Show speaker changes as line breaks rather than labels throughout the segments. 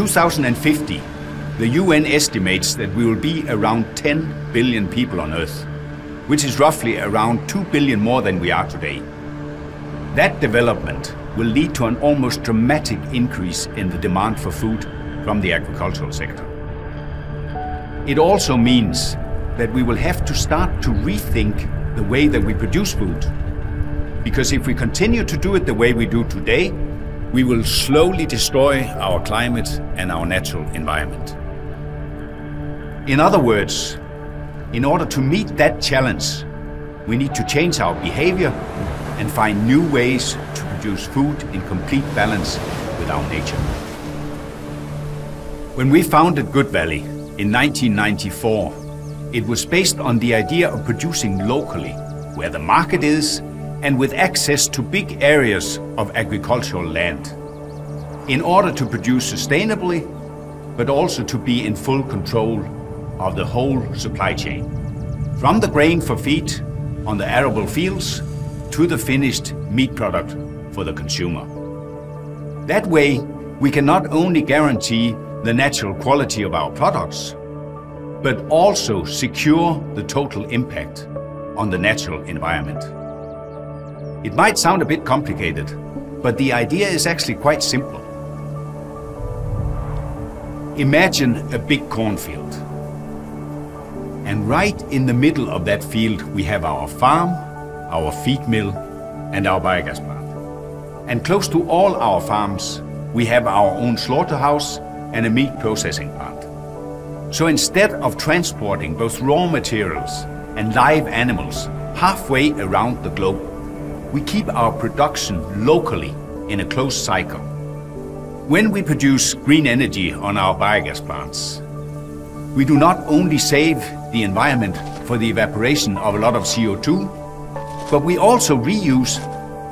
2050, the UN estimates that we will be around 10 billion people on Earth, which is roughly around 2 billion more than we are today. That development will lead to an almost dramatic increase in the demand for food from the agricultural sector. It also means that we will have to start to rethink the way that we produce food. Because if we continue to do it the way we do today, we will slowly destroy our climate and our natural environment. In other words, in order to meet that challenge, we need to change our behavior and find new ways to produce food in complete balance with our nature. When we founded Goodvalley in 1994, it was based on the idea of producing locally, where the market is, and with access to big areas of agricultural land, in order to produce sustainably, but also to be in full control of the whole supply chain, from the grain for feed on the arable fields to the finished meat product for the consumer. That way, we can not only guarantee the natural quality of our products, but also secure the total impact on the natural environment. It might sound a bit complicated, but the idea is actually quite simple. Imagine a big cornfield. And right in the middle of that field, we have our farm, our feed mill, and our biogas plant. And close to all our farms, we have our own slaughterhouse and a meat processing plant. So instead of transporting both raw materials and live animals halfway around the globe, we keep our production locally in a closed cycle. When we produce green energy on our biogas plants, we do not only save the environment for the evaporation of a lot of CO2, but we also reuse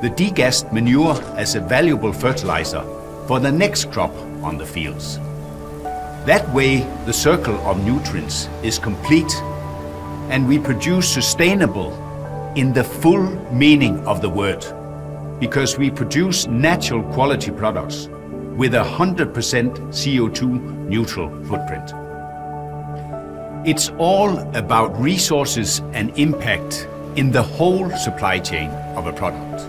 the degassed manure as a valuable fertilizer for the next crop on the fields. That way, the circle of nutrients is complete, and we produce sustainable in the full meaning of the word, because we produce natural quality products with 100% CO2 neutral footprint. It's all about resources and impact in the whole supply chain of a product.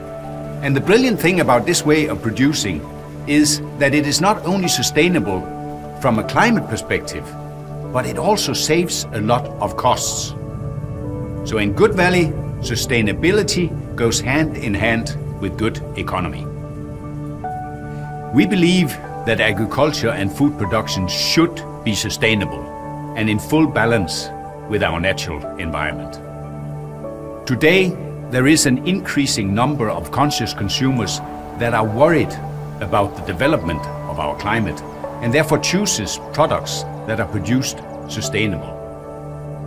And the brilliant thing about this way of producing is that it is not only sustainable from a climate perspective, but it also saves a lot of costs. So in Goodvalley, sustainability goes hand in hand with good economy. We believe that agriculture and food production should be sustainable and in full balance with our natural environment. Today, there is an increasing number of conscious consumers that are worried about the development of our climate and therefore chooses products that are produced sustainable.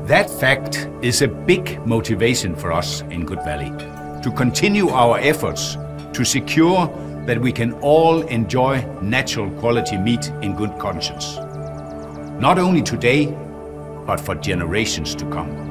That fact is a big motivation for us in Goodvalley to continue our efforts to secure that we can all enjoy natural quality meat in good conscience. Not only today, but for generations to come.